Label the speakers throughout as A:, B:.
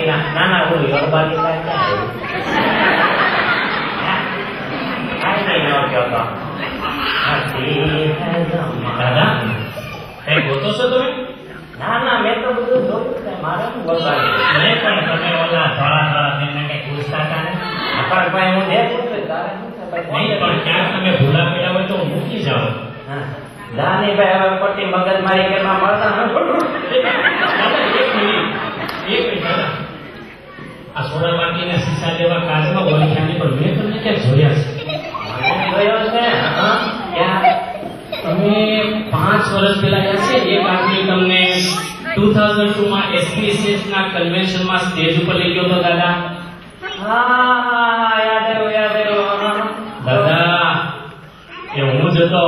A: નાના ઓલું યોરબાની દાદા કઈ ગોતો છો તમે? ના ના મેં તો બધું જોયું મારે શું ગોતવાનું નહીં પણ તમે ઓલા થોડા તેમને કઈ પૂછતા હતા ને પણ ભાઈ હું જે પૂછું તારે નહીં પણ ક્યાંક તમે ભૂલા પડ્યા હોય તો મૂકી જાઓ. દાની ભાઈ હવે ખોટી મગજમારી કરવા મળતા એક મિનિટ દાદા આ સોડા બાકીના સીસા જેવા કાચમાં ઓળખ્યાની પણ મેં તમને ક્યાં જોયા છે? તમે 5 વર્ષ પહેલા યાદ છે એક આદમી તમને 2002 માં એસપીએસએસ ના કન્વેન્શન માં સ્ટેજ ઉપર લઈ ગયો હતો દાદા? હા યાદ આવ્યું દાદા એ હું જ હતો.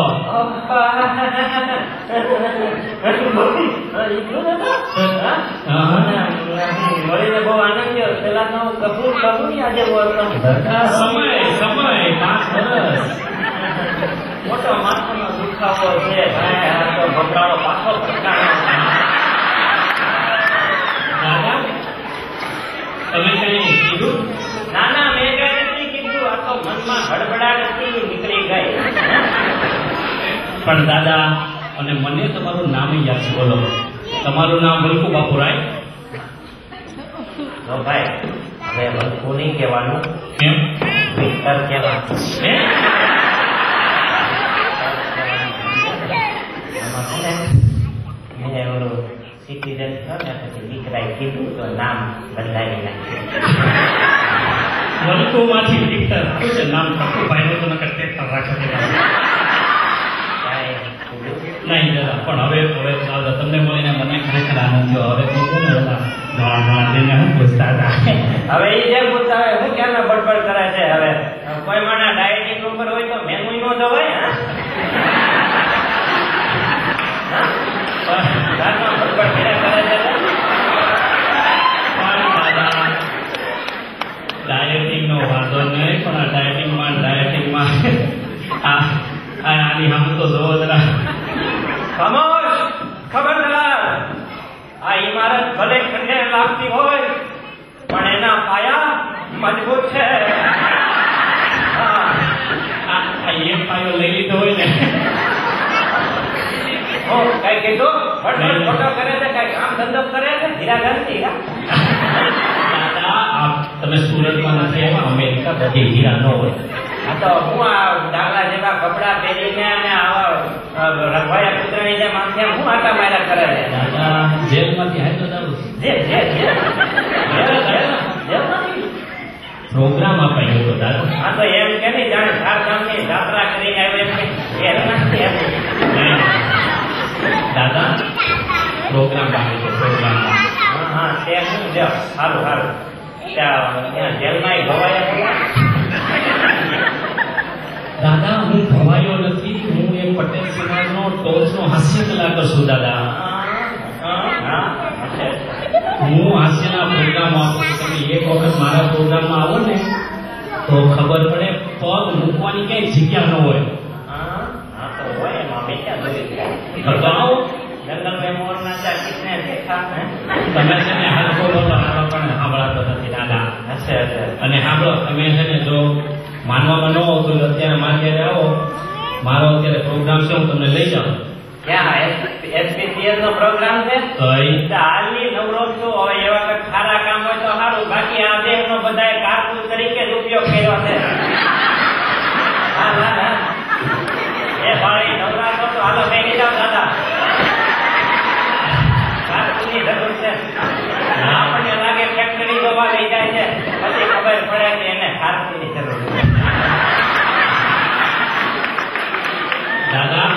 A: મળીને બહુ આનંદ થયો. પેલા તો કબૂલ આજે બોલતો સમય 5 વર્ષ મોટો માથાનો દુખાવો છે ભાઈ. આ તો ભગડાળો પાછો દાદા તમે કઈ કીધું? ના ના મેં કઈ નથી કીધું. આ તો મનમાં હડબડાટ હતી નીકળી ગઈ. પણ દાદા અને મને તમારું નામ યાદ છે. બોલો તમારું નામ વલ્કુ બાપુરાય? તો ભાઈ હવે વલ્કુ નહીં કહેવાનું. કેમ? વિક્ટર કહેવાનું. મેં ઓલું સિટીઝન છો ને પછી દીકરાએ કીધું તો નામ બદલાવી નાખ્યું. વલ્કુ માંથી વિક્ટર છે નામ. ભાઈ નું તો નકર ટેક્ટર રાખે નહીં દાદા. પણ હવે તમને મળીને મને ખરેખર આનંદ થયો. હવે પૂછતા હતા હવે એ જે પૂછતા હોય હું ક્યાં બડબડ કરે છે. હવે કોઈ મને ડાયટિંગ ઉપર હોય તો મેનુ નો જવાય. ડાયટિંગ નો વાંધો નહીં પણ આ ડાયટિંગમાં આની હમ તો જોવો જરા. ખામોશ, ખબરદાર. આ ઇમારત ભલે ખંડેર લાગતી હોય પણ એના પાયા મજબૂત છે. એ પાયો લઈ લીધો હોય ને કઈ કીધું ફોટો કરે છે કઈ કામ ધંધો કરે છે હીરાગંજી. દાદા તમે સુરતમાં નથી આવ્યા? અમેરિકા બધી હીરા ન હોય. આ તો હું આ ડાગલા જેવા કપડા પહેરીને અને આવા રખવાયા કૂતરાની જેમ આમ તેમ હું આટા માર્યા કરે છે. દાદા જેલમાંથી આવ્યો તો દારૂ પ્રોગ્રામ અપાયો હતો દાદા. હા તો એમ કે નહીં જાણે ધારધામની જાત્રા કરીને આવ્યો એમ દાદા પ્રોગ્રામ આપ્યો પ્રોગ્રામ. હા તે શું છે સારું ત્યાં જેલમાં ભવાયા દાદા? હું ભવાયો નથી. હું એક પટેલ સમાજનો ટોચનો હાસ્ય કલાકાર છું દાદા. હું હાસ્યના પ્રોગ્રામ આપું. તમે એક વખત મારા પ્રોગ્રામમાં આવો ને તો ખબર પડે પગ મૂકવાની કઈ જગ્યા ન હોય. તમે છે ને હાથ બોલો તો હારો પણ સાંભળાતો નથી દાદા. અને સાંભળો તમે છે ને જો માનવામાં ન હોવ તો અત્યારે મારે આવો. મારો અત્યારે પ્રોગ્રામ છે હું તમને લઈ જાઉં. ક્યાં એસપીસીએસ નો પ્રોગ્રામ છે? હાલની નવરો છું. હવે એવા કઈ સારા કામ હોય તો સારું. બાકી આ દેહ નો બધા કારકુન તરીકે જ ઉપયોગ કર્યો છે. એ ભાઈ નવરા તો હાલો બેસી જાઓ દાદા. કારકુનની જરૂર છે. આપણને લાગે ફેક્ટરી જોવા લઈ જાય છે પછી ખબર પડે કે એને કારકુનની જરૂર છે. દાદા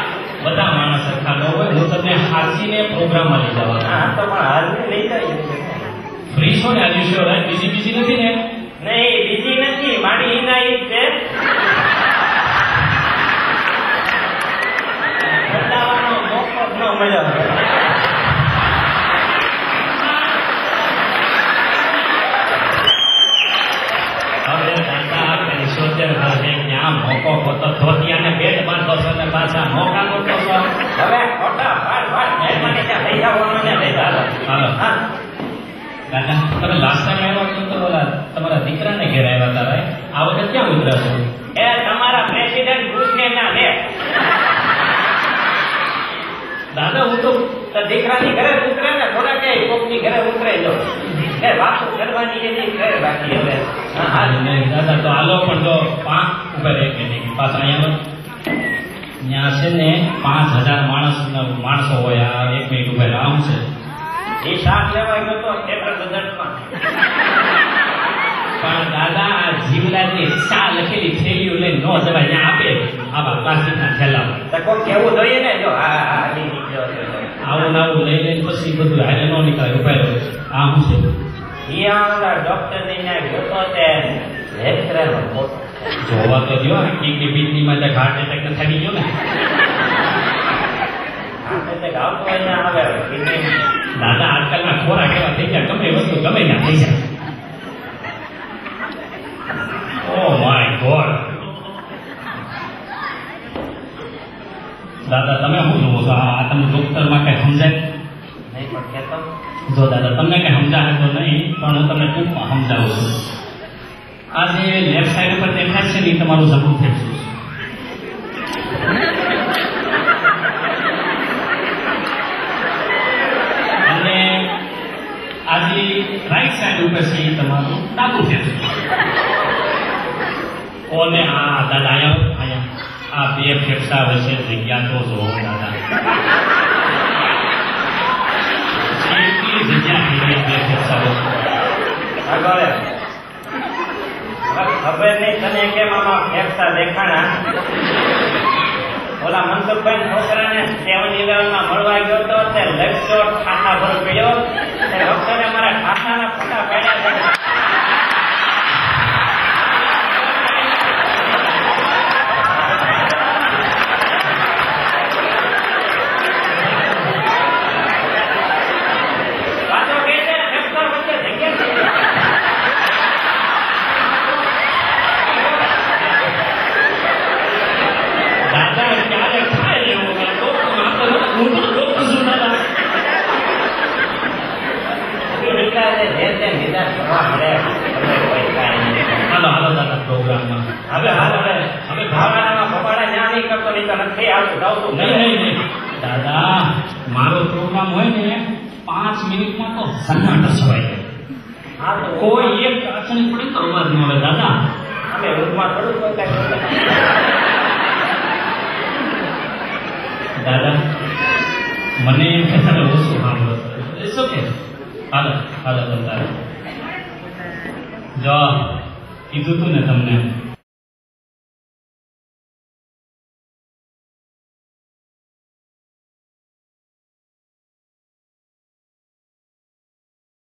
A: બધા માણસ સરખા ન હોય. હું તમને હાસીને પ્રોગ્રામમાં લઈ જવા. હા તો પણ હાલને લઈ જાય ફ્રી છો ને? આજે શું બીજી નથી ને? નહીં બીજી નથી. મારી હિના ઈ છે. બતાવવાનો મોકો ન મળ્યો. હવે દાદા પેલી 70 આમ મોકો હોતો ધોતિયાને બેટ બાંધો છો ને પાછા મોકા મોટો છો. હવે ખોટા ભાડ મહેરબાની ત્યાં લઈ જાઓ. લઈ જાઓ. હાલો
B: દાદા તમે લાસ્ટ ટાઈમ આવ્યા છો તો બોલા તમારા દીકરાને ઘેર આવ્યા હતા આ વખત ક્યાં ઉતરા છો?
A: એ તમારા પ્રેસિડેન્ટ બુશને ના લે
B: દાદા હું તો
A: દીકરાની ઘરે ઉતરે ને થોડા કે કોકની ઘરે ઉતરે જો એ વાતો કરવાની એની ઘરે બાકી હવે
B: હા દાદા તો હાલો પણ તો 5 ઉપર એક મિનિટ પાછા અહીંયા ત્યાં છે ને 5000 માણસો હોય આ 1 મિનિટ ઉપર આમ છે
A: એ શાક લેવા ગયો તો થિયેટર બજેટમાં
B: પણ દાદા આ જીવલાની ચા લખેલી થેલીઓ લઈને નો જવાય ત્યાં આપે આવા પ્લાસ્ટિકના થેલા
A: તો કોઈ કેવું જોઈએ ને જો
B: આવું નાવું લઈ લઈને પછી બધું હારે નો નીકળે ઉપાય આ શું છે
A: ડોક્ટર ને ગયો તો તે લેક્ચરનો ફોટો
B: જોવા તો દો કિડની બીજની માં હાર્ટ એટેક ન થઈ ગયો ને
A: હાર્ટ એટેક આવતો હોય ને આવે
B: દાદા આજકાલના ખોરાક એવા થઈ ગયા ગમે વસ્તુ ગમે ના થઈ જાય ઓ માય ગોડ દાદા તમે શું જોવો છો આ તમે ડોક્ટરમાં કઈ સમજાય
A: નહીં પણ કહેતો
B: જો દાદા તમને કઈ સમજાવે તો નહીં પણ હું તમને ટૂંકમાં સમજાવું છું આ જે લેફ્ટ સાઈડ ઉપર દેખાય છે ને એ તમારું જબરું ફેફસું છે અને આ જે રાઈટ સાઈડ ઉપર છે એ તમારું ડાબું ફેફસું કોને આ દાદા અહીંયા આ બે ફેફસા વચ્ચે જગ્યા તો જોવો દાદા એટલી જગ્યા થઈ ગઈ બે ફેફસા વચ્ચે
A: ખબર નહીં તને કેમ આમાં ફેફસા દેખાણા ઓલા મનસુખભાઈ છોકરાને 7-11 મળવા ગયો તો તે લખતો ખાતા ભર પડ્યો તે ડોક્ટરે મારા ખાતાના ફોટા પાડ્યા છે
B: દાદા મારો પ્રોગ્રામ હોય ને 5 મિનિટમાં તો સન્નાટો છવાઈ જાય કોઈ એક અડચણ પડી તો અવાજ ન આવે દાદા
A: અમે રૂમમાં થોડું
B: દાદા મને ઓછું સાંભળો ઇટ્સ ઓકે હાલો હાલો જો કીધું તું ને તમને